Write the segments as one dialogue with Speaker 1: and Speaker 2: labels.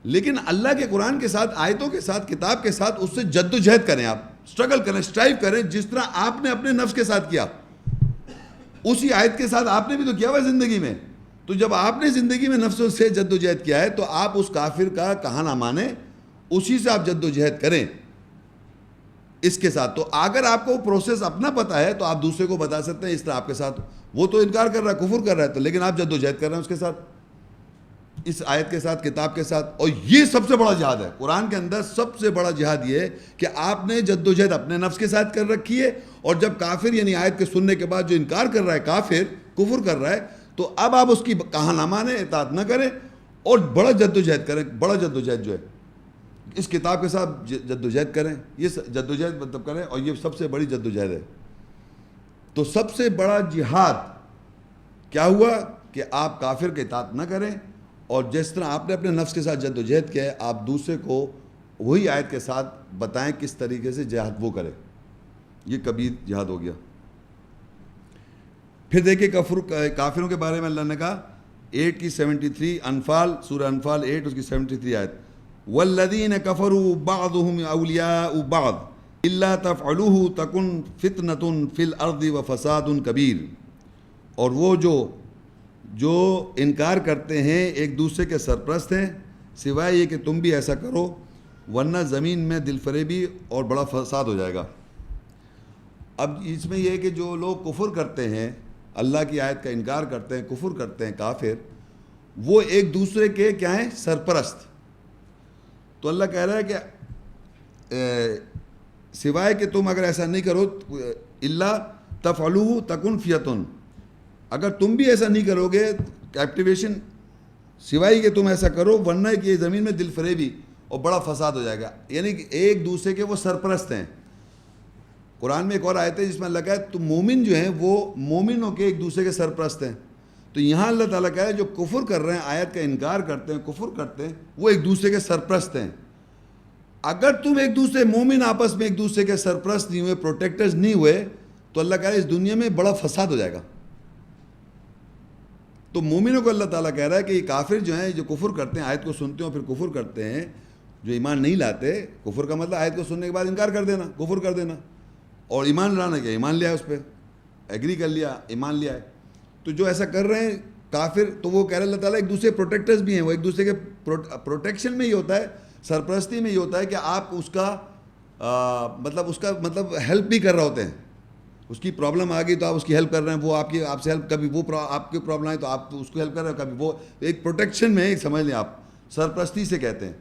Speaker 1: لیکن اللہ کے قرآن کے ساتھ، آیتوں کے ساتھ، کتاب کے ساتھ اس سے جد و جہد کریں، آپ سٹرگل کریں، سٹرائیو کریں، جس طرح آپ نے اپنے نفس کے ساتھ کیا، اسی آیت کے ساتھ آپ نے بھی تو کیا ہوا زندگی میں. تو جب آپ نے زندگی میں نفس سے جد و جہد کیا ہے تو آپ اس کافر کا کہا نہ مانیں، اسی سے آپ جد و جہد کریں اس کے ساتھ. تو اگر آپ کو پروسیس اپنا پتہ ہے تو آپ دوسرے کو بتا سکتے ہیں اس طرح آپ کے ساتھ. وہ تو انکار کر رہا ہے، کفر کر رہا ہے، تو لیکن آپ جد و جہد کر رہے ہیں اس کے ساتھ، اس آیت کے ساتھ، کتاب کے ساتھ. اور یہ سب سے بڑا جہاد ہے قرآن کے اندر. سب سے بڑا جہاد یہ ہے کہ آپ نے جد و جہد اپنے نفس کے ساتھ کر رکھی ہے، اور جب کافر یعنی آیت کے سننے کے بعد جو انکار کر رہا ہے، کافر کفر کر رہا ہے، تو اب آپ اس کی کہا نہ مانیں، اطاعت نہ کریں، اور بڑا جد و جہد کریں. بڑا جد و جہد جو ہے اس کتاب کے ساتھ جد و جہد کریں. یہ جد و جہد مطلب کریں، اور یہ سب سے بڑی جد و جہد ہے. تو سب سے بڑا جہاد کیا ہوا کہ آپ کافر کے اطاعت نہ کریں، اور جس طرح آپ نے اپنے نفس کے ساتھ جد و جہد کیا ہے، آپ دوسرے کو وہی آیت کے ساتھ بتائیں کس طریقے سے جہاد وہ کرے. یہ کبیر جہاد ہو گیا. پھر دیکھیں کافروں کے بارے میں اللہ نے کہا 8 کی 73 انفال، سورہ انفال 8 اس کی 73 آیت، والذین کفروا بعضهم اولیاء بعض الا تفعلوه تکن فتنۃ فی الارض وفساد کبیر. اور وہ جو انکار کرتے ہیں ایک دوسرے کے سرپرست ہیں، سوائے یہ کہ تم بھی ایسا کرو، ورنہ زمین میں دل فریبی اور بڑا فساد ہو جائے گا. اب اس میں یہ ہے کہ جو لوگ کفر کرتے ہیں، اللہ کی آیت کا انکار کرتے ہیں، کفر کرتے ہیں، کافر، وہ ایک دوسرے کے کیا ہیں؟ سرپرست. تو اللہ کہہ رہا ہے کہ سوائے کہ تم اگر ایسا نہیں کرو، الا تفعلوہ تکن فیتن، اگر تم بھی ایسا نہیں کرو گے، کیپٹیویشن، سوائے کہ تم ایسا کرو، ورنہ کہ یہ زمین میں دل فریبی اور بڑا فساد ہو جائے گا. یعنی کہ ایک دوسرے کے وہ سرپرست ہیں. قرآن میں ایک اور آیت ہے جس میں اللہ کہا ہے تو مومن جو ہیں وہ مومنوں کے ایک دوسرے کے سرپرست ہیں. تو یہاں اللہ تعالیٰ کہا ہے جو کفر کر رہے ہیں، آیت کا انکار کرتے ہیں، کفر کرتے ہیں، وہ ایک دوسرے کے سرپرست ہیں. اگر تم ایک دوسرے مومن آپس میں ایک دوسرے کے سرپرست نہیں ہوئے، پروٹیکٹرز نہیں ہوئے، تو اللہ کہہ رہا ہے اس دنیا میں بڑا فساد ہو جائے گا. تو مومنوں کو اللہ تعالیٰ کہہ رہا ہے کہ یہ کافر جو ہیں، جو کفر کرتے ہیں، آیت کو سنتے ہیں اور پھر کفر کرتے ہیں، جو ایمان نہیں لاتے، کفر کا مطلب آیت کو سننے کے بعد انکار کر دینا، کفر کر دینا، اور ایمان لانا کیا، ایمان لیا اس پہ، ایگری کر لیا، ایمان لیا ہے. تو جو ایسا کر رہے ہیں کافر، تو وہ کہہ رہے اللہ تعالیٰ ایک دوسرے پروٹیکٹرز بھی ہیں، وہ ایک دوسرے کے پروٹیکشن میں یہ ہوتا ہے، سرپرستی میں یہ ہوتا ہے کہ آپ اس کا مطلب ہیلپ بھی کر رہے ہوتے ہیں. اس کی پرابلم آ گئی تو آپ اس کی ہیلپ کر رہے ہیں، وہ آپ سے ہیلپ، کبھی وہ آپ کی پرابلم آئی تو آپ اس کو ہیلپ کر رہے ہیں، کبھی وہ ایک پروٹیکشن میں ایک سمجھ لیں آپ، سرپرستی سے کہتے ہیں،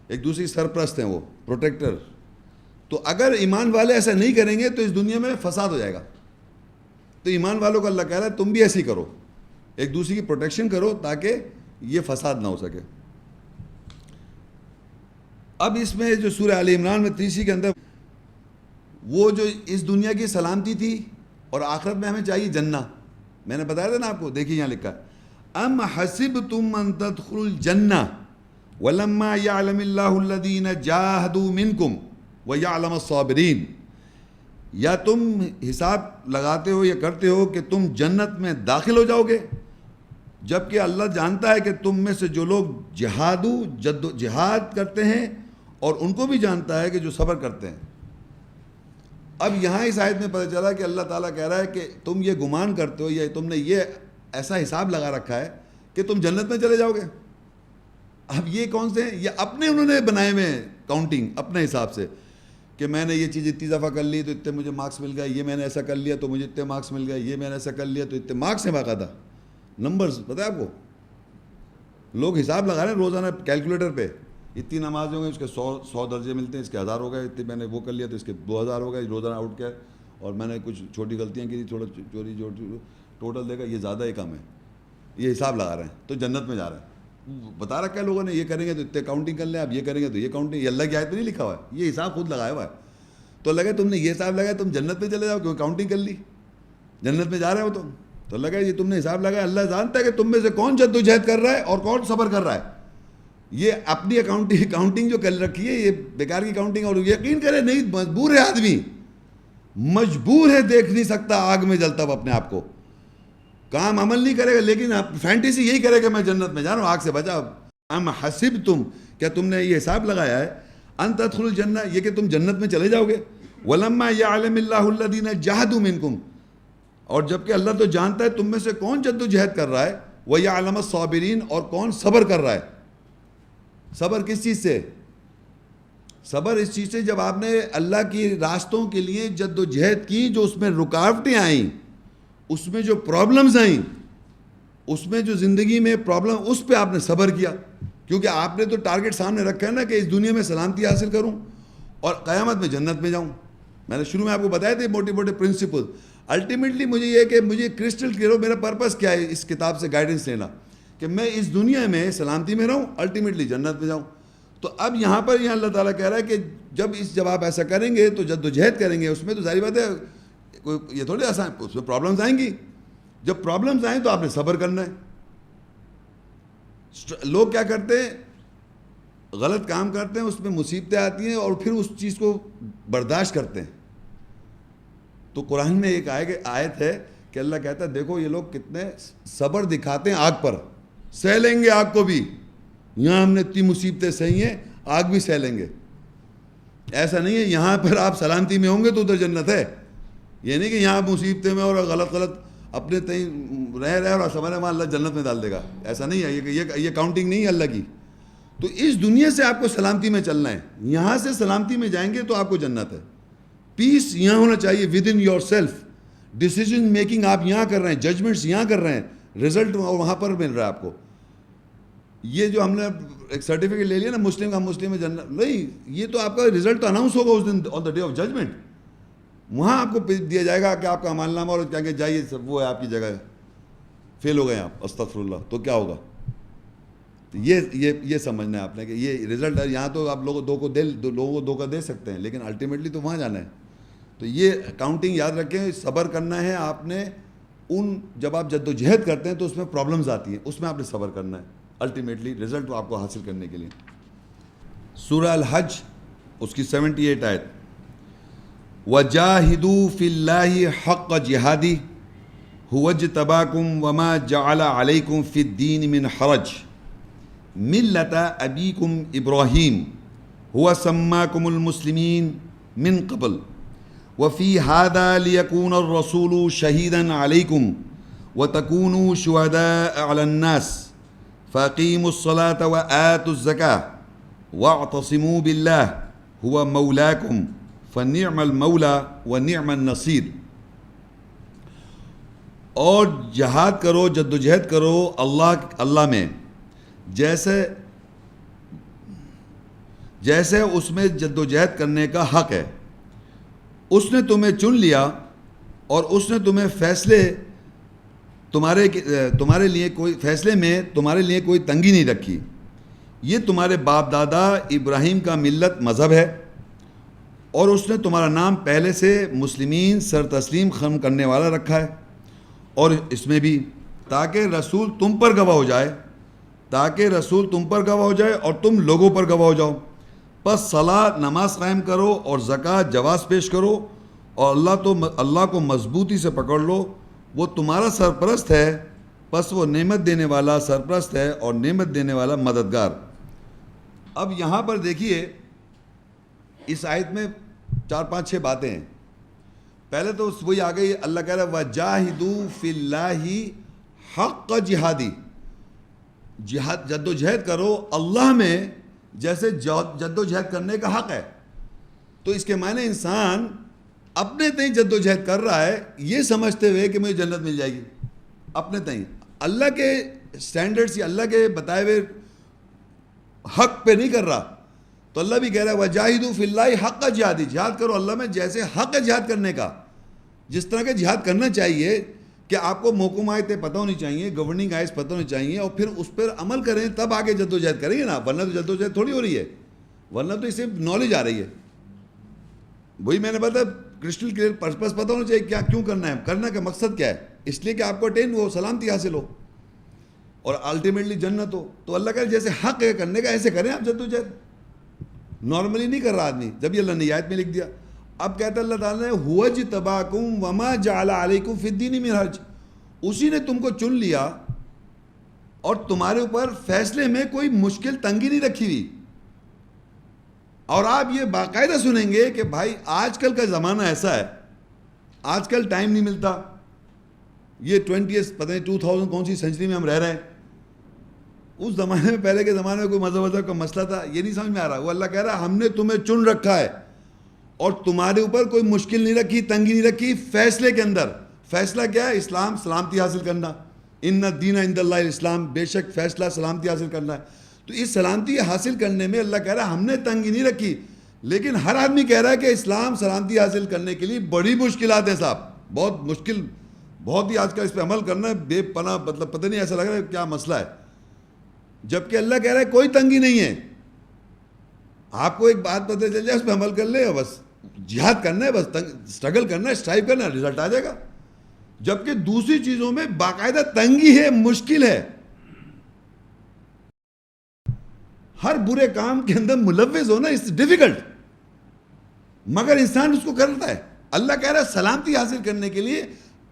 Speaker 1: ایک دوسری سرپرست ہیں وہ پروٹیکٹر. تو اگر ایمان والے ایسا نہیں کریں گے تو اس دنیا میں فساد ہو جائے گا. تو ایمان والوں کو اللہ کہہ رہا ہے تم بھی ایسی کرو، ایک دوسرے کی پروٹیکشن کرو تاکہ یہ فساد نہ ہو سکے. اب اس میں جو سورہ آل عمران میں 30 کے اندر وہ جو اس دنیا کی سلامتی تھی اور آخرت میں ہمیں چاہیے جنہ، میں نے بتایا تھا نا آپ کو، دیکھیے یہاں لکھا ہے ام حسبتم ان تدخلوا الجنہ ولما یعلم اللہ الذین جاہدوا منکم ویعلم الصابرین. یا تم حساب لگاتے ہو یا کرتے ہو کہ تم جنت میں داخل ہو جاؤ گے، جبکہ اللہ جانتا ہے کہ تم میں سے جو لوگ جہاد کرتے ہیں، اور ان کو بھی جانتا ہے کہ جو صبر کرتے ہیں. اب یہاں اس آیت میں پتہ چلا کہ اللہ تعالیٰ کہہ رہا ہے کہ تم یہ گمان کرتے ہو یا تم نے یہ ایسا حساب لگا رکھا ہے کہ تم جنت میں چلے جاؤ گے. اب یہ کون سے ہیں؟ یہ اپنے انہوں نے بنائے ہوئے ہیں کاؤنٹنگ اپنے حساب سے، کہ میں نے یہ چیز اتنی دفعہ کر لی تو اتنے مجھے مارکس مل گئے، یہ میں نے ایسا کر لیا تو مجھے اتنے مارکس مل گئے، یہ میں نے ایسا کر لیا تو اتنے مارکس ہیں. باقاعدہ نمبرز پتہ ہے آپ کو، لوگ حساب لگا رہے ہیں روزانہ کیلکولیٹر پہ، اتنی نمازیں ہوں گے اس کے 100 درجے ملتے ہیں، اس کے 1000 ہو گئے، اتنے میں نے وہ کر لیا تو اس کے 2000 ہو گئے، روزانہ آؤٹ کیا، اور میں نے کچھ چھوٹی غلطیاں کی، تھوڑا چوری ٹوٹل دے گا، یہ زیادہ ہی کم ہے. یہ حساب لگا رہے ہیں تو جنت میں جا رہے ہیں. بتا رکھا ہے لوگوں نے، یہ کریں گے تو اتنے کاؤنٹنگ کر لیں، آپ یہ کریں گے تو یہ کاؤنٹنگ، یہ اللہ کی آیت میں نہیں لکھا ہوا ہے، یہ حساب خود لگایا ہوا ہے. تو لگا تم نے یہ حساب لگایا تم جنت میں چلے جاؤ، کیوں کاؤنٹنگ کر لی، جنت میں جا رہے ہو تم. تو لگا یہ تم نے حساب لگایا، اللہ جانتا ہے کہ تم میں سے کون جد و جہد کر رہا ہے اور کون صبر کر رہا ہے. یہ اپنی اکاؤنٹنگ جو کر رکھی ہے یہ بیکار کی کاؤنٹنگ. اور یقین کرے نہیں، مجبور ہے آدمی، مجبور ہے، دیکھ نہیں سکتا آگ میں جلتا ہوا اپنے آپ کو، کام عمل نہیں کرے گا، لیکن فینٹیسی یہی کرے کہ میں جنت میں جا رہا ہوں، آگ سے بچا. ام حسبتم، کیا تم نے یہ حساب لگایا ہے ان تدخلوا الجنہ، یہ کہ تم جنت میں چلے جاؤ گے؟ وَلَمَّا يَعْلَمِ اللَّهُ الَّذِينَ جَاهَدُوا مِنْكُمْ، اور جبکہ اللہ تو جانتا ہے تم میں سے کون جد و جہد کر رہا ہے، وَيَعْلَمَ الصَّابِرِينَ، اور کون صبر کر رہا ہے۔ صبر کس چیز سے؟ صبر اس چیز سے جب آپ نے اللہ کی راستوں کے لیے جد و جہد کی، جو اس میں رکاوٹیں آئیں، اس میں جو پرابلمز آئیں، اس میں جو زندگی میں پرابلم، اس پہ آپ نے صبر کیا، کیونکہ آپ نے تو ٹارگٹ سامنے رکھا ہے نا کہ اس دنیا میں سلامتی حاصل کروں اور قیامت میں جنت میں جاؤں۔ میں نے شروع میں آپ کو بتایا تھے موٹے موٹے پرنسپل۔ الٹیمیٹلی مجھے یہ کہ مجھے کرسٹل کلیئر ہو میرا پرپس کیا ہے اس کتاب سے گائیڈنس لینا، کہ میں اس دنیا میں سلامتی میں رہوں، الٹیمیٹلی جنت میں جاؤں۔ تو اب یہاں پر اللہ تعالیٰ کہہ رہا ہے کہ جب آپ ایسا کریں گے تو جد و جہد کریں گے، اس میں تو ظاہر بات ہے کوئی یہ تھوڑی آسان، اس میں پرابلمز آئیں گی۔ جب پرابلمز آئیں تو آپ نے صبر کرنا ہے۔ لوگ کیا کرتے ہیں، غلط کام کرتے ہیں، اس میں مصیبتیں آتی ہیں اور پھر اس چیز کو برداشت کرتے ہیں۔ تو قرآن میں ایک آیت ہے کہ اللہ کہتا ہے دیکھو یہ لوگ کتنے صبر دکھاتے ہیں آگ پر، سہ لیں گے آگ کو بھی، یہاں ہم نے اتنی مصیبتیں سہی ہیں، آگ بھی سہ لیں گے۔ ایسا نہیں ہے یہاں پر آپ سلامتی میں ہوں گے تو ادھر جنت ہے، یہ نہیں کہ یہاں مصیبتیں میں اور غلط اپنے تئیں رہ اور سمجھ وہاں اللہ جنت میں ڈال دے گا، ایسا نہیں ہے، یہ کاؤنٹنگ نہیں ہے اللہ کی۔ تو اس دنیا سے آپ کو سلامتی میں چلنا ہے، یہاں سے سلامتی میں جائیں گے تو آپ کو جنت ہے۔ پیس یہاں ہونا چاہیے with in your self, decision making آپ یہاں کر رہے ہیں، ججمنٹس یہاں کر رہے ہیں، رزلٹ وہاں پر مل رہا ہے آپ کو۔ یہ جو ہم نے ایک سرٹیفکیٹ لے لیا نا مسلم کا، مسلم میں جنت نہیں، یہ تو آپ کا رزلٹ تو اناؤنس ہوگا اس دن آن دا ڈے آف ججمنٹ، وہاں آپ کو دیا جائے گا کہ آپ کا عمل نامہ اور کیا کہ جائیے وہ ہے آپ کی جگہ، فیل ہو گئے آپ، استغفر اللہ، تو کیا ہوگا؟ تو یہ سمجھنا ہے آپ نے کہ یہ رزلٹ ہے، یہاں تو آپ لوگوں کو دھوکہ دے سکتے ہیں لیکن الٹیمیٹلی تو وہاں جانا ہے۔ تو یہ کاؤنٹنگ یاد رکھیں، صبر کرنا ہے آپ نے، جب آپ جد و جہد کرتے ہیں تو اس میں پرابلمز آتی ہیں، اس میں آپ نے صبر کرنا ہے، الٹیمیٹلی رزلٹ آپ کو حاصل کرنے کے لیے۔ سورہ الحج اس کی 78 آیت، وَجَاهِدُوا فِي اللَّهِ حَقَّ جِهَادِهِ هُوَ اجْتَبَاكُمْ وَمَا جَعَلَ عَلَيْكُمْ فِي الدِّينِ مِنْ حَرَجٍ مِلَّةَ أَبِيكُمْ إِبْرَاهِيمَ هُوَ سَمَّاكُمُ الْمُسْلِمِينَ مِنْ قَبْلُ وَفِي هَذَا لِيَكُونَ الرَّسُولُ شَهِيدًا عَلَيْكُمْ وَتَكُونُوا شُهَدَاءَ عَلَى النَّاسِ فَأَقِيمُوا الصَّلَاةَ وَآتُوا الزَّكَاةَ وَاعْتَصِمُوا بِاللَّهِ هُوَ مَوْلَاكُمْ فَنِعْمَ الْمَوْلَى وَنِعْمَ النَّصِيرُ۔ اور جہاد کرو، جد و جہد کرو اللہ میں، جیسے اس میں جد و جہد کرنے کا حق ہے۔ اس نے تمہیں چن لیا اور اس نے تمہیں تمہارے لیے کوئی فیصلے میں تمہارے لیے کوئی تنگی نہیں رکھی۔ یہ تمہارے باپ دادا ابراہیم کا ملت مذہب ہے، اور اس نے تمہارا نام پہلے سے مسلمین سر تسلیم خم کرنے والا رکھا ہے، اور اس میں بھی تاکہ رسول تم پر گواہ ہو جائے اور تم لوگوں پر گواہ ہو جاؤ۔ پس صلاۃ نماز قائم کرو اور زکوٰۃ جواز پیش کرو، اور اللہ کو مضبوطی سے پکڑ لو، وہ تمہارا سرپرست ہے، پس وہ نعمت دینے والا سرپرست ہے اور نعمت دینے والا مددگار۔ اب یہاں پر دیکھیے اس آیت میں 4-5-6 باتیں ہیں۔ پہلے تو وہی آ گئی، اللہ کہہ رہا ہے وَجَاهِدُوا فِي اللَّهِ حَقَّ جِهَادِهِ، جہاد جد و جہد کرو اللہ میں جیسے جد و جہد کرنے کا حق ہے۔ تو اس کے معنی انسان اپنے تئیں جد و جہد کر رہا ہے یہ سمجھتے ہوئے کہ مجھے جنت مل جائے گی، اپنے تئیں اللہ کے سٹینڈرڈز یا اللہ کے بتائے ہوئے حق پہ نہیں کر رہا۔ تو اللہ بھی کہہ رہا ہے وَجَاهِدُوا فِي اللَّهِ حَقَّ جِهَادِهِ، جہاد کرو اللہ میں جیسے حق ہے جہاد کرنے کا، جس طرح کے جہاد کرنا چاہیے کہ آپ کو محکوم آیتیں پتہ ہونی چاہیے، گورننگ آئیز پتہ ہونی چاہیے، اور پھر اس پر عمل کریں تب آگے جد و جہد کریں گے نا، ورنہ تو جد و جہد تھوڑی ہو رہی ہے، ورنہ تو اسے نالج آ رہی ہے۔ وہی میں نے بتایا کرسٹل کلیئر پرپس پتہ ہونا چاہیے کیا کیوں کرنا ہے، کرنا کا مقصد کیا ہے، اس لیے کہ آپ کو اٹین ہو، سلامتی حاصل ہو اور الٹیمیٹلی جنت ہو۔ تو اللہ کہے جیسے حق ہے کرنے کا ایسے کریں آپ جد و جہد، نارملی نہیں کر رہا آدمی، جب یہ اللہ نے آیت میں لکھ دیا۔ اب کہتا ہے اللہ تعالیٰ نے هُوَ اجْتَبَاكُمْ وَمَا جَعَلَ عَلَيْكُمْ فِي الدِّينِ مِنْ حَرَجٍ، اسی نے تم کو چن لیا اور تمہارے اوپر فیصلے میں کوئی مشکل تنگی نہیں رکھی ہوئی۔ اور آپ یہ باقاعدہ سنیں گے کہ بھائی آج کل کا زمانہ ایسا ہے, آج کل ٹائم نہیں ملتا, یہ 20 پتہ نہیں 2000 کون سی سینچری میں ہم رہ رہے ہیں. اس زمانے میں, پہلے کے زمانے میں کوئی مذہب کا مسئلہ تھا, یہ نہیں سمجھ میں آ رہا. وہ اللہ کہہ رہا ہے ہم نے تمہیں چن رکھا ہے اور تمہارے اوپر کوئی مشکل نہیں رکھی, تنگی نہیں رکھی فیصلے کے اندر. فیصلہ کیا ہے؟ اسلام, سلامتی حاصل کرنا. ان الدین عند اللہ الاسلام, بے شک فیصلہ سلامتی حاصل کرنا ہے. تو اس سلامتی حاصل کرنے میں اللہ کہہ رہا ہے ہم نے تنگی نہیں رکھی. لیکن ہر آدمی کہہ رہا ہے کہ اسلام سلامتی حاصل کرنے کے لیے بڑی مشکلات ہیں صاحب, بہت مشکل, بہت ہی آج کل اس پہ عمل کرنا ہے بے پناہ, مطلب پتہ نہیں ایسا لگ رہا ہے کیا مسئلہ ہے. جبکہ اللہ کہہ رہا ہے کوئی تنگی نہیں ہے, آپ کو ایک بات پتہ چل جائے اس پہ عمل کر لے, بس جہاد کرنا ہے, بس اسٹرگل کرنا ہے, اسٹرائیو کرنا ہے, رزلٹ آ جائے گا. جبکہ دوسری چیزوں میں باقاعدہ تنگی ہے, مشکل ہے, ہر برے کام کے اندر ملوث ہونا اس ڈیفیکلٹ, مگر انسان اس کو کرتا ہے. اللہ کہہ رہا ہے سلامتی حاصل کرنے کے لیے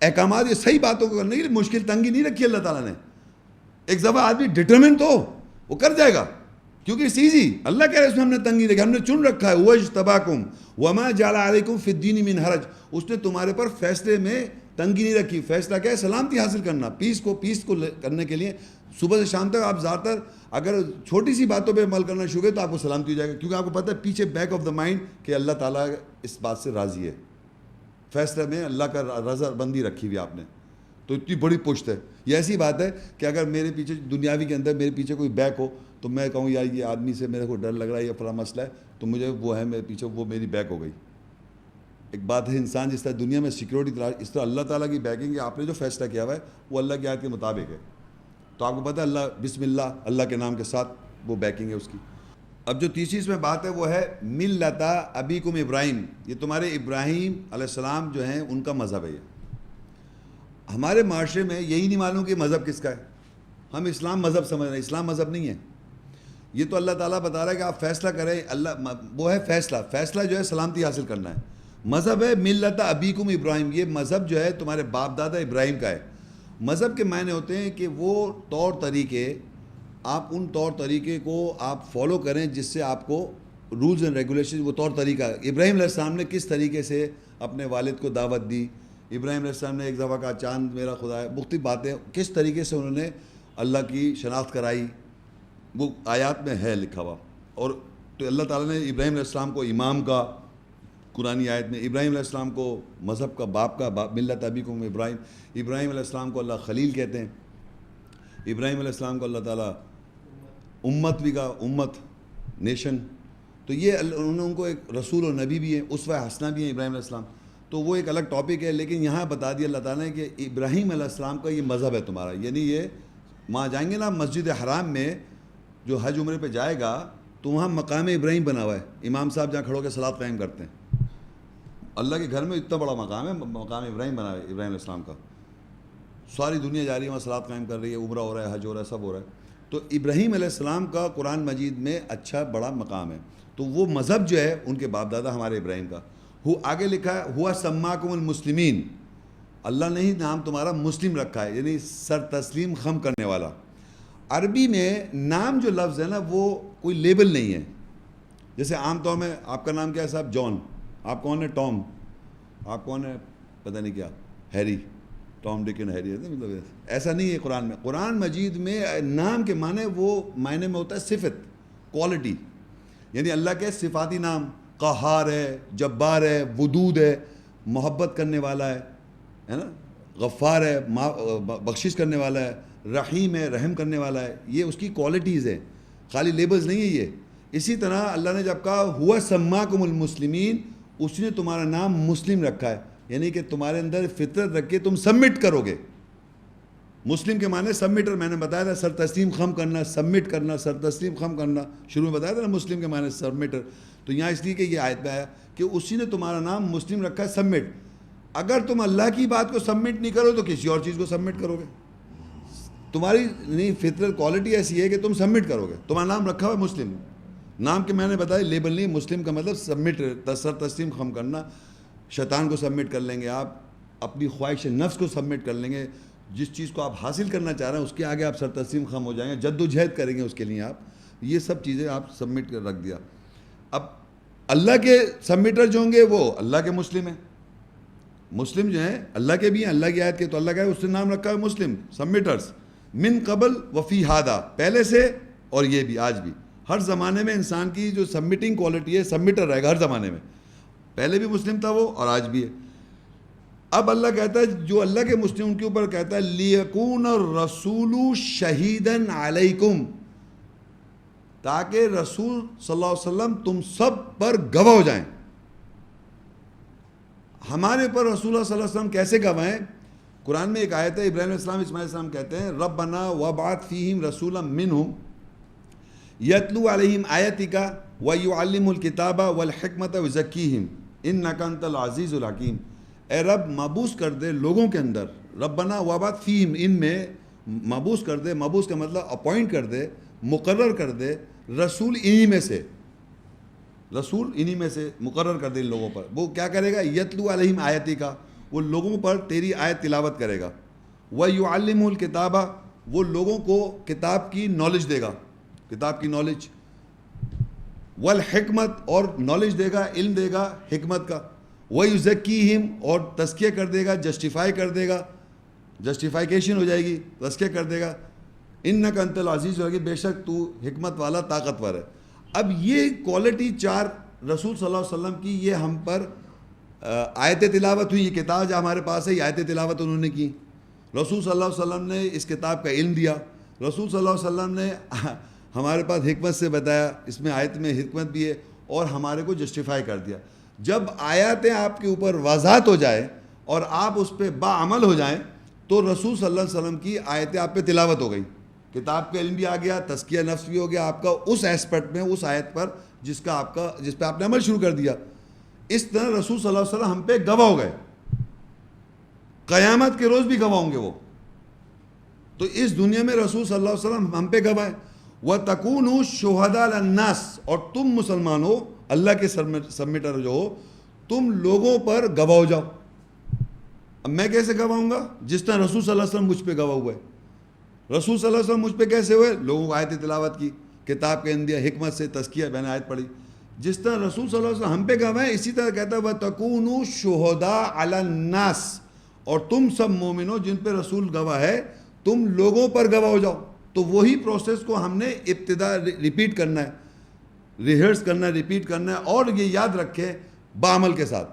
Speaker 1: احکامات, یہ صحیح باتوں کو کرنے کے لیے مشکل تنگی نہیں رکھی اللہ تعالیٰ نے. ایک دفعہ آدمی ڈٹرمنٹ ہو وہ کر جائے گا, کیونکہ اٹس ایزی. اللہ کہہ رہا ہے اس میں ہم نے تنگی رکھی, ہم نے چن رکھا ہے. وَاجْتَبَاكُمْ وَمَا جَعَلَ عَلَيْكُمْ فِي الدِّينِ مِنْ حَرَجٍ, اس نے تمہارے پر فیصلے میں تنگی نہیں رکھی. فیصلہ کیا ہے؟ سلامتی حاصل کرنا, پیس کو کرنے کے لیے. صبح سے شام تک آپ زیادہ تر اگر چھوٹی سی باتوں پہ عمل کرنا شروع کریں تو آپ کو سلامتی ہو جائے گا, کیونکہ آپ کو پتہ ہے پیچھے بیک آف دا مائنڈ کہ اللہ تعالیٰ اس بات سے راضی ہے. فیصلے میں اللہ کا رضا بندی رکھی ہوئی آپ نے, تو اتنی بڑی پشت ہے. یہ ایسی بات ہے کہ اگر میرے پیچھے دنیاوی کے اندر میرے پیچھے کوئی بیک ہو تو میں کہوں یار یہ آدمی سے میرے کو ڈر لگ رہا ہے, یہ فلاں مسئلہ ہے, تو مجھے وہ ہے میرے پیچھے, وہ میری بیک ہو گئی. ایک بات ہے انسان جس طرح دنیا میں سیکیورٹی تلاش, اس طرح اللہ تعالیٰ کی بیکنگ ہے. آپ نے جو فیصلہ کیا ہوا ہے وہ اللہ کی آیت کے مطابق ہے, تو آپ کو پتہ ہے اللہ بسم اللہ, اللہ کے نام کے ساتھ وہ بیکنگ ہے اس کی. اب جو تیسری اس میں بات ہے وہ ہے ملت ابیکم ابراہیم, یہ تمہارے ابراہیم علیہ السلام جو ہیں ان کا مذہب ہے. یہ ہمارے معاشرے میں یہی نہیں معلوم کہ مذہب کس کا ہے. ہم اسلام مذہب سمجھ رہے ہیں, اسلام مذہب نہیں ہے. یہ تو اللہ تعالیٰ بتا رہا ہے کہ آپ فیصلہ کریں, اللہ وہ ہے فیصلہ, فیصلہ جو ہے سلامتی حاصل کرنا ہے. مذہب ہے ملت ابیکم ابراہیم, یہ مذہب جو ہے تمہارے باپ دادا ابراہیم کا ہے. مذہب کے معنی ہوتے ہیں کہ وہ طور طریقے, آپ ان طور طریقے کو آپ فالو کریں جس سے آپ کو رولز اینڈ ریگولیشن, وہ طور طریقہ. ابراہیم علیہ السلام نے کس طریقے سے اپنے والد کو دعوت دی, ابراہیم علیہ السلام نے ایک دفعہ کہا چاند میرا خدا ہے, مختلف باتیں, کس طریقے سے انہوں نے اللہ کی شناخت کرائی, وہ آیات میں ہے لکھا ہوا. اور تو اللہ تعالیٰ نے ابراہیم علیہ السلام کو امام کا, قرآنی آیت میں ابراہیم علیہ السلام کو مذہب کا باپ کا, ملت ابیکم ابراہیم. ابراہیم علیہ السلام کو اللہ خلیل کہتے ہیں. ابراہیم علیہ السلام کو اللہ تعالیٰ امت بھی کہا, امت, نیشن. تو یہ انہوں نے ان کو ایک رسول اور نبی بھی ہیں, اسوہ حسنہ بھی ہیں ابراہیم علیہ السلام. تو وہ ایک الگ ٹاپک ہے, لیکن یہاں بتا دیا اللہ تعالیٰ نے کہ ابراہیم علیہ السلام کا یہ مذہب ہے تمہارا. یعنی یہ وہاں جائیں گے نا مسجد حرام میں, جو حج عمرے پہ جائے گا تو وہاں مقام ابراہیم بنا ہوا ہے. امام صاحب جہاں کھڑو کے صلاۃ قائم کرتے ہیں, اللہ کے گھر میں اتنا بڑا مقام ہے, مقام ابراہیم بنا ہے ابراہیم علیہ السلام کا. ساری دنیا جا رہی ہے وہاں صلاۃ قائم کر رہی ہے, عمرہ ہو رہا ہے, حج ہو رہا ہے, سب ہو رہا ہے. تو ابراہیم علیہ السلام کا قرآن مجید میں اچھا بڑا مقام ہے. تو وہ مذہب جو ہے ان کے باپ دادا ہمارے ابراہیم کا. آگے لکھا ہے ہوا سماکم المسلمین, اللہ نے ہی نام تمہارا مسلم رکھا ہے, یعنی سر تسلیم خم کرنے والا. عربی میں نام جو لفظ ہے نا وہ کوئی لیبل نہیں ہے. جیسے عام طور میں آپ کا نام کیا ہے صاحب؟ جان. آپ کون ہے؟ ٹام. آپ کون ہے؟ پتہ نہیں کیا, ہیری. ٹام ڈک اینڈ ہیری, مطلب ایسا نہیں ہے قرآن میں. قرآن مجید میں نام کے معنی وہ معنی میں ہوتا ہے صفت, کوالٹی. یعنی اللہ کے صفاتی نام, قہار ہے, جبار ہے, ودود ہے, محبت کرنے والا ہے نا, غفار ہے, بخشش کرنے والا ہے, رحیم ہے, رحم کرنے والا ہے. یہ اس کی کوالٹیز ہیں, خالی لیبلز نہیں ہے یہ. اسی طرح اللہ نے جب کہا ہوا سماکم المسلمین, اس نے تمہارا نام مسلم رکھا ہے, یعنی کہ تمہارے اندر فطرت رکھ کے تم سبمٹ کرو گے. مسلم کے معنی سبمٹر, میں نے بتایا تھا سر تسلیم خم کرنا, سبمٹ کرنا, سر تسلیم خم کرنا, شروع میں بتایا تھا نا مسلم کے معنی سبمٹر. تو یہاں اس لیے کہ یہ آیت میں آیا کہ اسی نے تمہارا نام مسلم رکھا ہے, سبمٹ. اگر تم اللہ کی بات کو سبمٹ نہیں کرو تو کسی اور چیز کو سبمٹ کرو گے. تمہاری نہیں فطرت, کوالٹی ایسی ہے کہ تم سبمٹ کرو گے. تمہارا نام رکھا ہوا ہے مسلم, نام کے میں نے بتایا لیبل نہیں. مسلم کا مطلب سبمٹ, سر تسلیم خم کرنا. شیطان کو سبمٹ کر لیں گے آپ, اپنی خواہش نفس کو سبمٹ کر لیں گے, جس چیز کو آپ حاصل کرنا چاہ رہے ہیں اس کے آگے آپ سر تسلیم خم ہو جائیں گے, جد و جہد کریں گے اس کے لیے آپ. یہ سب چیزیں آپ سبمٹ کر رکھ دیا. اب اللہ کے سبمٹر جو ہوں گے وہ اللہ کے مسلم ہیں. مسلم جو ہیں اللہ کے بھی ہیں, اللہ کی آیت کے, تو اللہ کا اس نے نام رکھا ہے مسلم, سبمٹرز. من قبل وفی ہادہ, پہلے سے اور یہ بھی آج بھی. ہر زمانے میں انسان کی جو سبمٹنگ کوالٹی ہے, سبمٹر رہے گا ہر زمانے میں. پہلے بھی مسلم تھا وہ اور آج بھی ہے. اب اللہ کہتا ہے جو اللہ کے مسلم ان کے اوپر کہتا ہے لیکون الرسول شہیدن علیکم, تاکہ رسول صلی اللہ علیہ وسلم تم سب پر گواہ ہو جائیں. ہمارے اوپر رسول اللہ صلی اللہ علیہ وسلم کیسے گواہ ہیں؟ قرآن میں ایک آیت ہے, ابراہیم علیہ السلام اسماعیل علیہ السلام کہتے ہیں ربنا وابعث فیہم رسولا منہم یتلو علیہم آیتک ویعلمہم الکتاب والحکمت ویزکیہم انک انت العزیز الحکیم. اے رب مبعوث کر دے لوگوں کے اندر, ربنا وابعث فیہم, ان میں مبعوث کر دے, مبعوث کا مطلب اپوائنٹ کر دے, مقرر کر دے, رسول انہی میں سے, رسول انہی میں سے مقرر کر دے ان لوگوں پر. وہ کیا کرے گا؟ یتلو علیہم آیتی کا, وہ لوگوں پر تیری آیت تلاوت کرے گا. وَيُعَلِّمُ الْكِتَابَ, وہ لوگوں کو کتاب کی نالج دے گا, کتاب کی نالج. والحکمت, اور نالج دے گا, علم دے گا حکمت کا. وَيُزَكِّيهِمْ, اور تزکیہ کر دے گا, جسٹیفائی کر دے گا, جسٹیفائیکیشن ہو جائے گی, تزکیہ کر دے گا. اِنَّكَ أَنْتَ الْعَزِيزُ الْحَكِيمُ, بے شک تو حکمت والا طاقتور ہے. اب یہ کوالٹی چار رسول صلی اللہ علیہ وسلم کی, یہ ہم پر آیت تلاوت ہوئی. یہ کتاب جو ہمارے پاس ہے یہ آیت تلاوت انہوں نے کی. رسول صلی اللہ علیہ وسلم نے اس کتاب کا علم دیا. رسول صلی اللہ علیہ وسلم نے ہمارے پاس حکمت سے بتایا, اس میں آیت میں حکمت بھی ہے, اور ہمارے کو جسٹیفائی کر دیا. جب آیاتیں آپ کے اوپر واضحات ہو جائے اور آپ اس پہ باعمل ہو جائیں تو رسول صلی اللہ علیہ وسلم کی آیتیں آپ پہ تلاوت ہو گئی. کتاب کا علم بھی آ گیا, تزکیہ نفس بھی ہو گیا آپ کا اس ایسپیکٹ میں, اس آیت پر جس پہ آپ نے عمل شروع کر دیا. اس طرح رسول صلی اللہ علیہ وسلم ہم پہ گواہ ہو گئے, قیامت کے روز بھی گواہ ہوں گے وہ. تو اس دنیا میں رسول صلی اللہ علیہ وسلم ہم پہ گواہ ہیں. وَتَكُونُوا شُهَدَاءَ عَلَى النَّاسِ, اور تم مسلمان ہو, اللہ کے سبمٹر جو ہو, تم لوگوں پر گواہ ہو جاؤ. اب میں کیسے گواہ ہوں گا؟ جس طرح رسول صلی اللہ علیہ وسلم مجھ پہ گواہ ہوئے. رسول صلی اللہ علیہ وسلم مجھ پہ کیسے ہوئے؟ لوگوں کو آیت تلاوت کی, کتاب کے اندیا, حکمت سے تزکیہ, میں نے آیت پڑھی. جس طرح رسول صلی اللہ علیہ وسلم ہم پہ گواہ ہیں, اسی طرح کہتا ہے وَتَكُونُوا شُهَدَاءَ عَلَى النَّاسِ, اور تم سب مومنوں جن پہ رسول گواہ ہے تم لوگوں پر گواہ ہو جاؤ. تو وہی پروسیس کو ہم نے ابتدا ریپیٹ کرنا ہے, ریہرس کرنا ہے, ریپیٹ کرنا ہے, اور یہ یاد رکھے بعمل کے ساتھ.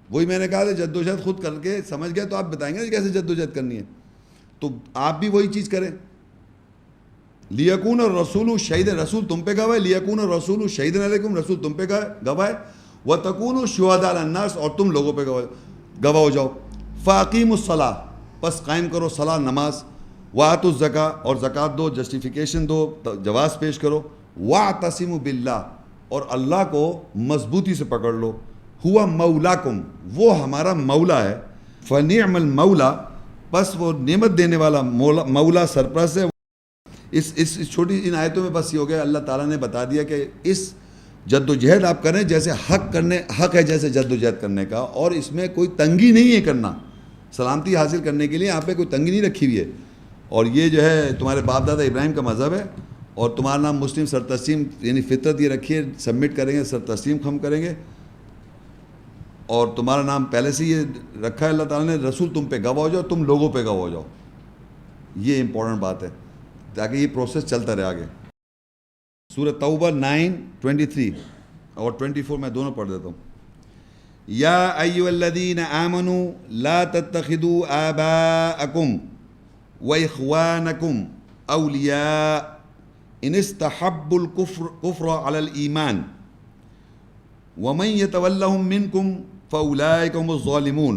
Speaker 1: وہی میں نے کہا تھا جدوجہد خود کر کے سمجھ گئے تو آپ بتائیں گے کیسے جدوجہد کرنی ہے. تو آپ بھی وہی چیز کریں. لیکون الرسول شہید, رسول تم پہ گواہ ہے. لیکون الرسول شہید علیکم, رسول تم پہ گواہ ہے. وتکونوا شہداء علی الناس, اور تم لوگوں پہ گواہ ہو جاؤ. فاقیموا الصلاۃ, پس قائم کرو صلاۃ, نماز. وآتوا الزکاۃ, اور زکوٰۃ دو, جسٹیفیکیشن دو, جواز پیش کرو. واعتصموا باللہ, اور اللہ کو مضبوطی سے پکڑ لو. ہوا مولاکم, وہ ہمارا مولا ہے. فنعم المولا, بس وہ نعمت دینے والا مولا سرپرست ہے. اس چھوٹی ان آیتوں میں بس یہ ہو گیا, اللہ تعالیٰ نے بتا دیا کہ اس جد و جہد آپ کریں جیسے حق ہے جیسے جد و جہد کرنے کا, اور اس میں کوئی تنگی نہیں ہے کرنا. سلامتی حاصل کرنے کے لیے آپ پہ کوئی تنگی نہیں رکھی ہوئی ہے. اور یہ جو ہے تمہارے باپ دادا ابراہیم کا مذہب ہے, اور تمہارا نام مسلم سر تسلیم, یعنی فطرت یہ رکھی ہے, سبمٹ کریں گے سر تسلیم ہم کریں گے. اور تمہارا نام پہلے سے یہ رکھا ہے اللہ تعالیٰ نے, رسول تم پہ گواہ ہو جاؤ, تم لوگوں پہ گواہ ہو جاؤ. یہ امپورٹنٹ بات ہے تاکہ یہ پروسیس چلتا رہے آگے. سورہ توبہ 9:23 اور 24 میں دونوں پڑھ دیتا ہوں. یا ایھا الذین آمنوا لا تتخذوا آباءکم واخوانکم اولیاء ان استحبوا الکفر علی الایمان ومن یتولہم منکم فاولئک هم الظالمون.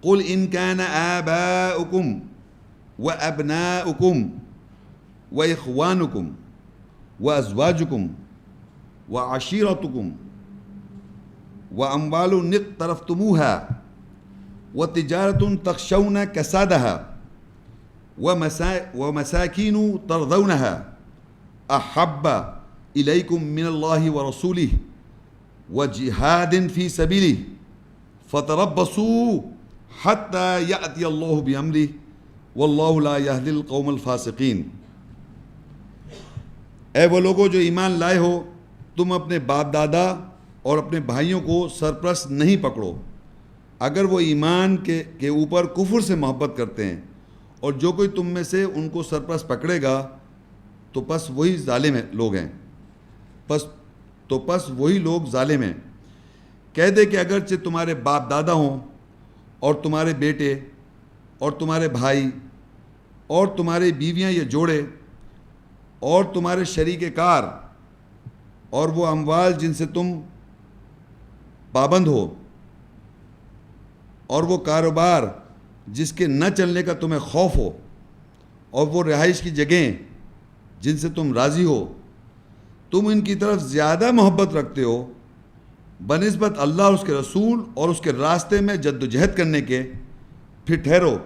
Speaker 1: قل ان كان آباؤكم وأبناؤكم وإخوانكم وأزواجكم وعشيرتكم وأموال اقترفتموها وتجارة تخشون كسادها ومساكين ترضونها أحب إليكم من الله ورسوله وجهاد في سبيله فتربصوا حتى يأتي الله بأمره واللہ لا یہدی القوم الفاسقین. اے وہ لوگوں جو ایمان لائے ہو, تم اپنے باپ دادا اور اپنے بھائیوں کو سرپرست نہیں پکڑو اگر وہ ایمان کے اوپر کفر سے محبت کرتے ہیں، اور جو کوئی تم میں سے ان کو سرپرست پکڑے گا تو پس وہی ظالم لوگ ہیں پس وہی لوگ ظالم ہیں۔ کہہ دے کہ اگرچہ تمہارے باپ دادا ہوں اور تمہارے بیٹے اور تمہارے بھائی اور تمہاری بیویاں یا جوڑے اور تمہارے شریک کار اور وہ اموال جن سے تم پابند ہو اور وہ کاروبار جس کے نہ چلنے کا تمہیں خوف ہو اور وہ رہائش کی جگہیں جن سے تم راضی ہو، تم ان کی طرف زیادہ محبت رکھتے ہو بنسبت اللہ اور اس کے رسول اور اس کے راستے میں جد و جہد کرنے کے، پھر ٹھہرو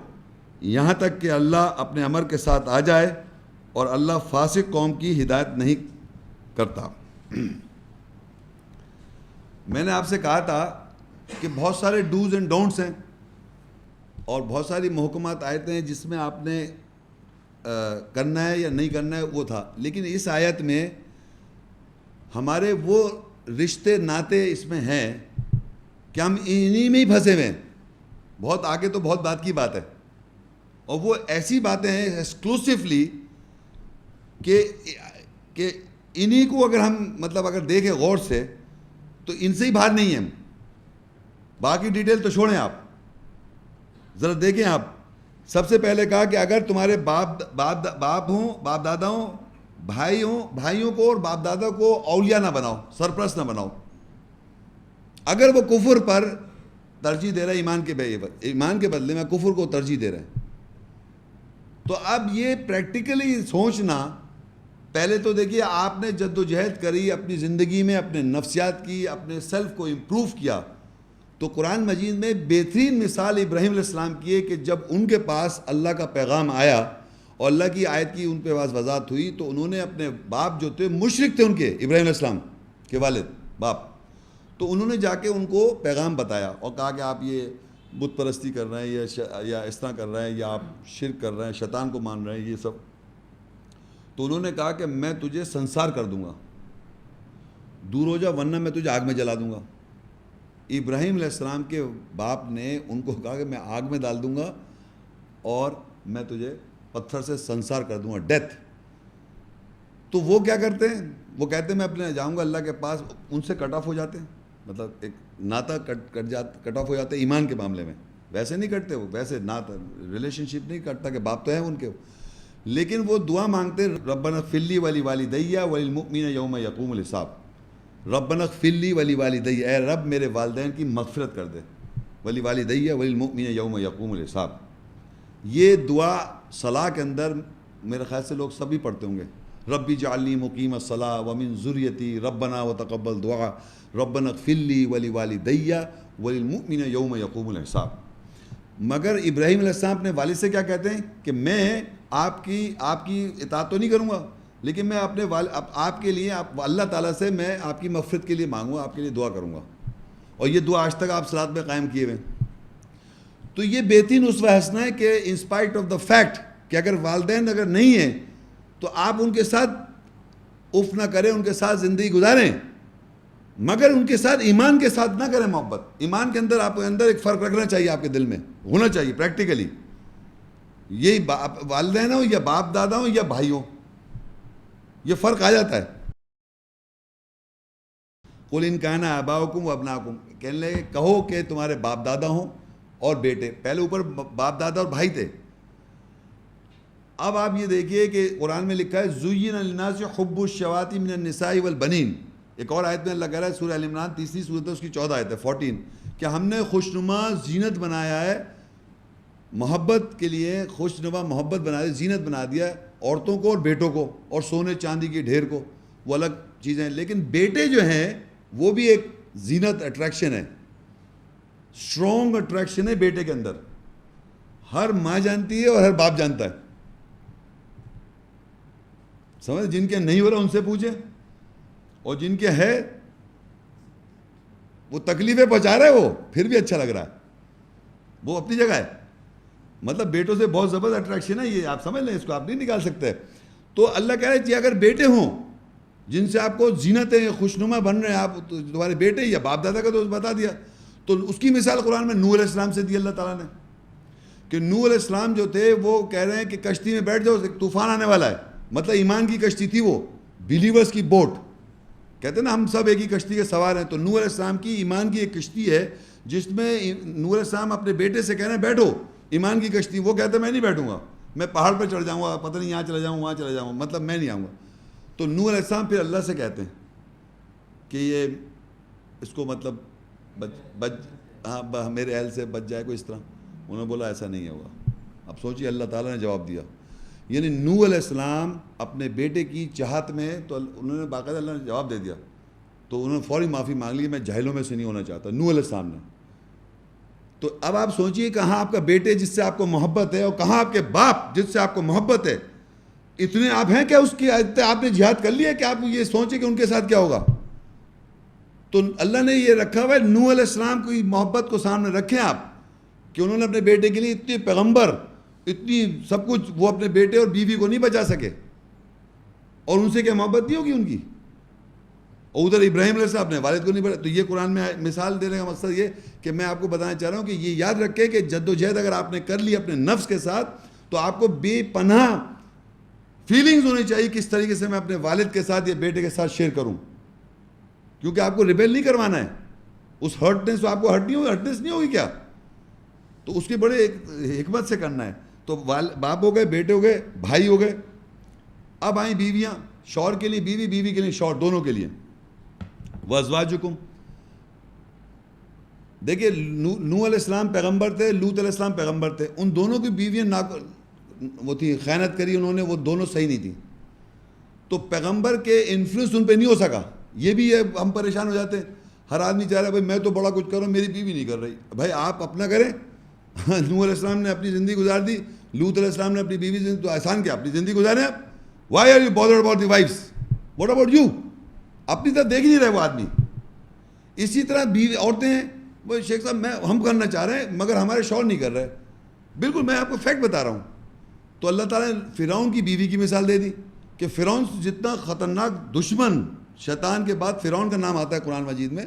Speaker 1: یہاں تک کہ اللہ اپنے امر کے ساتھ آ جائے، اور اللہ فاسق قوم کی ہدایت نہیں کرتا۔ میں نے آپ سے کہا تھا کہ بہت سارے ڈوز اینڈ ڈونٹس ہیں اور بہت ساری محکمات آیتیں ہیں جس میں آپ نے کرنا ہے یا نہیں کرنا ہے وہ تھا، لیکن اس آیت میں ہمارے وہ رشتے ناتے اس میں ہیں کہ ہم انہی میں ہی پھنسے ہوئے ہیں۔ بہت آگے تو بہت بات کی بات ہے، اور وہ ایسی باتیں ہیں ایکسکلوسیولی کہ انہی کو اگر ہم اگر دیکھیں غور سے تو ان سے ہی باہر نہیں ہیں ہم۔ باقی ڈیٹیل تو چھوڑیں، آپ ذرا دیکھیں۔ آپ سب سے پہلے کہا کہ اگر تمہارے باپ ہوں، باپ دادا ہوں، بھائی ہوں، بھائیوں کو اور باپ دادا کو اولیاء نہ بناؤ، سرپرست نہ بناؤ۔ اگر وہ کفر پر ترجیح دے رہا ہے، ایمان کے بدلے میں کفر کو ترجیح دے رہے ہیں، تو اب یہ پریکٹیکلی سوچنا، پہلے تو دیکھیے آپ نے جد و جہد کری اپنی زندگی میں، اپنے نفسیات کی، اپنے سیلف کو امپروو کیا، تو قرآن مجید میں بہترین مثال ابراہیم علیہ السلام کی ہے کہ جب ان کے پاس اللہ کا پیغام آیا اور اللہ کی آیت کی ان پہ وضاحت ہوئی، تو انہوں نے اپنے باپ جو تھے، مشرک تھے ان کے، ابراہیم علیہ السلام کے والد باپ، تو انہوں نے جا کے ان کو پیغام بتایا اور کہا کہ آپ یہ بت پرستی کر رہے ہیں یا اس طرح کر رہے ہیں، یا آپ شرک کر رہے ہیں، شیطان کو مان رہے ہیں، یہ سب۔ تو انہوں نے کہا کہ میں تجھے سنسار کر دوں گا، دور ہو جا ورنہ میں تجھے آگ میں جلا دوں گا۔ ابراہیم علیہ السلام کے باپ نے ان کو کہا کہ میں آگ میں ڈال دوں گا اور میں تجھے پتھر سے سنسار کر دوں گا، ڈیتھ۔ تو وہ کیا کرتے ہیں؟ وہ کہتے ہیں میں اپنے جاؤں گا اللہ کے پاس، ان سے کٹ آف ہو جاتے ہیں، ایک ناتا کٹ آف ہو جاتے ہیں ایمان کے معاملے میں۔ ویسے نہیں کٹتے، وہ ویسے ناتا ریلیشن شپ نہیں کٹتا کہ باپ تو ہیں ان کے، لیکن وہ دعا مانگتے ربنا اغفر لی ولوالدی وللمؤمنین یوم یقوم الحساب۔ ربنا اغفر لی ولوالدی، اے رب میرے والدین کی مغفرت کر دے، ولوالدی وللمؤمنین یوم یقوم الحساب۔ یہ دعا صلاح کے اندر میرے خیال سے لوگ سبھی پڑھتے ہوں گے، ربی اجعلنی مقیم الصلاۃ ومن ذریتی ربنا وتقبل دعا ربنا اغفر لی ولوالدی وللمؤمنین یوم یقوم الحساب۔ مگر ابراہیم علیہ السلام اپنے والد سے کیا کہتے ہیں کہ میں آپ کی اطاعت تو نہیں کروں گا، لیکن میں اپنے آپ کے لیے اللہ تعالیٰ سے میں آپ کی مغفرت کے لیے مانگوں گا، آپ کے لیے دعا کروں گا، اور یہ دعا آج تک آپ صلاۃ میں قائم کیے ہوئے ہیں۔ تو یہ بہترین اسوہ حسنہ ہے کہ انسپائٹ آف دا فیکٹ کہ اگر والدین اگر نہیں ہیں تو آپ ان کے ساتھ اف نہ کریں، ان کے ساتھ زندگی گزاریں، مگر ان کے ساتھ ایمان کے ساتھ نہ کریں محبت۔ ایمان کے اندر آپ کے اندر ایک فرق رکھنا چاہیے، آپ کے دل میں ہونا چاہیے پریکٹیکلی، یہی والدین ہوں یا باپ دادا ہوں یا بھائی ہوں، یہ فرق آ جاتا ہے۔ قل ان کان آباؤکم و ابناؤکم، کہنے لگے کہو کہ تمہارے باپ دادا ہوں اور بیٹے، پہلے اوپر باپ دادا اور بھائی تھے۔ اب آپ یہ دیکھیے کہ قرآن میں لکھا ہے زُیِّنَ لِلنَّاسِ حُبُّ الشَّهَوَاتِ مِنَ النِّسَاءِ وَالْبَنِينَ۔ ایک اور آیت میں اللہ کہہ رہا ہے، سورہ آل عمران 3 سورت ہے، اس کی 14 آیت ہے 14، کہ ہم نے خوشنما زینت بنایا ہے محبت کے لیے، خوشنما محبت بنا دی، زینت بنا دیا ہے عورتوں کو اور بیٹوں کو، اور سونے چاندی کے ڈھیر کو، وہ الگ چیزیں ہیں، لیکن بیٹے جو ہیں وہ بھی ایک زینت، اٹریکشن ہے، اسٹرانگ اٹریکشن ہے بیٹے کے اندر، ہر ماں جانتی ہے اور ہر باپ جانتا ہے، سمجھ؟ جن کے نہیں ہو رہا ان سے پوچھیں، اور جن کے ہے وہ تکلیفیں پہنچا رہا ہے، وہ پھر بھی اچھا لگ رہا ہے، وہ اپنی جگہ ہے۔ مطلب بیٹوں سے بہت زبردست اٹریکشن ہے، یہ آپ سمجھ لیں، اس کو آپ نہیں نکال سکتے۔ تو اللہ کہہ رہے ہیں کہ اگر بیٹے ہوں جن سے آپ کو زینتیں خوشنما بن رہے ہیں, آپ تمہارے بیٹے یا باپ دادا کا تو بتا دیا. تو اس کی مثال قرآن میں نوح علیہ السلام سے دی اللہ تعالیٰ نے, کہ نوح علیہ السلام جو تھے وہ کہہ رہے ہیں کہ کشتی میں بیٹھ جاؤ, ایک طوفان آنے والا ہے. مطلب ایمان کی کشتی تھی وہ, بلیورز کی بوٹ, کہتے ہیں نا ہم سب ایک ہی کشتی کے سوار ہیں. تو نوح علیہ السلام کی ایمان کی ایک کشتی ہے جس میں نوح علیہ السلام اپنے بیٹے سے کہہ رہے ہیں بیٹھو ایمان کی کشتی. وہ کہتے ہیں میں نہیں بیٹھوں گا, میں پہاڑ پہ چڑھ جاؤں گا, پتہ نہیں یہاں چلا جاؤں وہاں چلا جاؤں, مطلب میں نہیں آؤں گا. تو نوح علیہ السلام پھر اللہ سے کہتے ہیں کہ یہ اس کو مطلب ہاں میرے اہل سے بچ جائے کوئی اس طرح. انہوں نے بولا ایسا نہیں ہوگا. اب سوچیے اللہ تعالیٰ نے جواب دیا. یعنی نوح علیہ السلام اپنے بیٹے کی چاہت میں, تو انہوں نے باقاعدہ اللہ نے جواب دے دیا, تو انہوں نے فوری معافی مانگ لی, میں جاہلوں میں سے نہیں ہونا چاہتا, نوح علیہ السلام نے. تو اب آپ سوچئے کہاں آپ کا بیٹے جس سے آپ کو محبت ہے, اور کہاں آپ کے باپ جس سے آپ کو محبت ہے. اتنے آپ ہیں کیا اس کی آپ نے جہاد کر لیا کہ آپ یہ سوچیں کہ ان کے ساتھ کیا ہوگا. تو اللہ نے یہ رکھا ہوا ہے, نوح علیہ السلام کی محبت کو سامنے رکھیں آپ, کہ انہوں نے اپنے بیٹے کے لیے اتنے پیغمبر, اتنی سب کچھ, وہ اپنے بیٹے اور بیوی کو نہیں بچا سکے, اور ان سے کیا محبت نہیں ہوگی ان کی. اور ادھر ابراہیم علیہ السلام اپنے والد کو نہیں بچا. تو یہ قرآن میں مثال دینے کا مقصد یہ کہ میں آپ کو بتانا چاہ رہا ہوں کہ یہ یاد رکھیں کہ جد و جہد اگر آپ نے کر لی اپنے نفس کے ساتھ, تو آپ کو بے پناہ فیلنگز ہونی چاہیے کس طریقے سے میں اپنے والد کے ساتھ یا بیٹے کے ساتھ شیئر کروں, کیونکہ آپ کو ریبیل نہیں کروانا ہے. اس ہرٹنس آپ کو ہرٹنس نہیں ہوگی کیا, تو اس کے بڑے حکمت سے کرنا ہے. تو باپ ہو گئے, بیٹے ہو گئے, بھائی ہو گئے. اب آئیں بیویاں, شوہر کے لیے بیوی, بیوی کے لیے شوہر, دونوں کے لیے. وازواجکم, دیکھیے نوح علیہ السلام پیغمبر تھے, لوط علیہ السلام پیغمبر تھے. ان دونوں کی بیویاں وہ تھی, خیانت کری انہوں نے, وہ دونوں صحیح نہیں تھیں. تو پیغمبر کے انفلوئنس ان پہ نہیں ہو سکا. یہ بھی ہے, ہم پریشان ہو جاتے ہیں. ہر آدمی چاہ رہا ہے بھائی میں تو بڑا کچھ کر رہا ہوں, میری بیوی نہیں کر رہی. بھائی آپ اپنا کریں. نوح علیہ السلام نے اپنی زندگی گزار دی, لوط علیہ السلام نے اپنی بیوی سے, تو آسان کیا اپنی زندگی گزاریں آپ. Why are you bothered about the wives, what about you. اپنی طرف دیکھ نہیں رہے وہ آدمی. اسی طرح بیوی عورتیں ہیں, وہ شیخ صاحب ہم کرنا چاہ رہے ہیں مگر ہمارے شوہر نہیں کر رہے. بالکل میں آپ کو فیکٹ بتا رہا ہوں. تو اللہ تعالیٰ نے فرعون کی بیوی کی مثال دے دی کہ فرعون جتنا خطرناک دشمن, شیطان کے بعد فرعون کا نام آتا ہے قرآن مجید میں.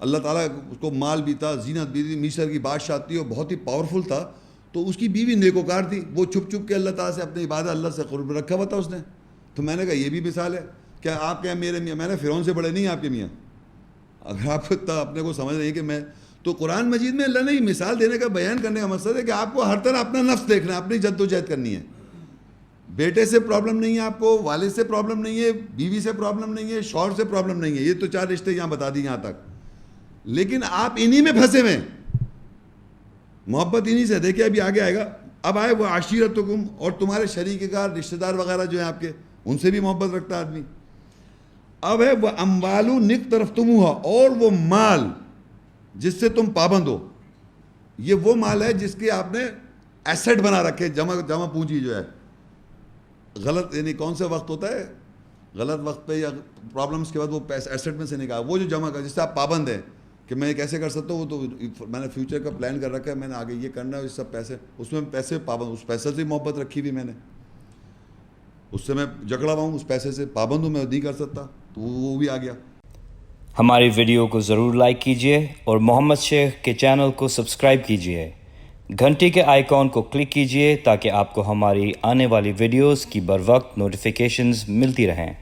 Speaker 1: اللہ تعالیٰ اس کو مال بھی تھا, زینت بھی تھی, مصر کی بادشاہ تھی, اور بہت ہی پاورفل تھا. تو اس کی بیوی نیکوکار تھی, وہ چھپ چھپ کے اللہ تعالیٰ سے اپنی عبادت اللہ سے قرب رکھا ہوا تھا اس نے. تو میں نے کہا یہ بھی مثال ہے. کیا آپ کیا میرے میاں, میں نے فرعون سے بڑے نہیں آپ کے میاں, اگر آپ کو اپنے کو سمجھ رہے ہیں کہ میں. تو قرآن مجید میں اللہ نے یہ مثال دینے کا, بیان کرنے کا مقصد ہے کہ آپ کو ہر طرح اپنا نفس دیکھنا ہے, اپنی جد و جہد کرنی ہے. بیٹے سے پرابلم نہیں ہے آپ کو, والد سے پرابلم نہیں ہے, بیوی سے پرابلم نہیں ہے, شوہر سے پرابلم نہیں ہے. یہ تو 4 رشتے یہاں بتا دی یہاں تک. لیکن آپ انہی میں پھنسے ہوئے, محبت انہی سے. دیکھیں ابھی آگے آئے گا. اب آئے وہ عشیرتکم, اور تمہارے شریک کار, رشتہ دار وغیرہ جو ہیں آپ کے, ان سے بھی محبت رکھتا ہے آدمی. اب ہے وہ اموالو نقترفتموہا, اور وہ مال جس سے تم پابند ہو. یہ وہ مال ہے جس کے آپ نے ایسٹ بنا رکھے, جمع پونجی جو ہے. غلط یعنی کون سے وقت ہوتا ہے, غلط وقت پہ یا پرابلمس کے بعد وہ پیسے ایسٹ میں سے نکالا, وہ جو جمع کر, جس سے آپ پابند ہیں کہ میں کیسے کر سکتا ہوں. وہ تو میں نے فیوچر کا پلان کر رکھا ہے, میں نے آگے یہ کرنا ہے, اس سب پیسے, اس میں پیسے پابند, اس پیسے سے محبت رکھی ہوئی میں نے, اس سے میں جکڑا ہوا ہوں, اس پیسے سے پابند ہوں, میں نہیں کر سکتا. تو وہ بھی آ گیا.
Speaker 2: ہماری ویڈیو کو ضرور لائک کیجیے اور محمد شیخ کے چینل کو سبسکرائب کیجیے. گھنٹی کے آئیکن کو کلک کیجیے تاکہ آپ کو ہماری آنے والی ویڈیوز کی بروقت نوٹیفیکیشنز ملتی رہیں.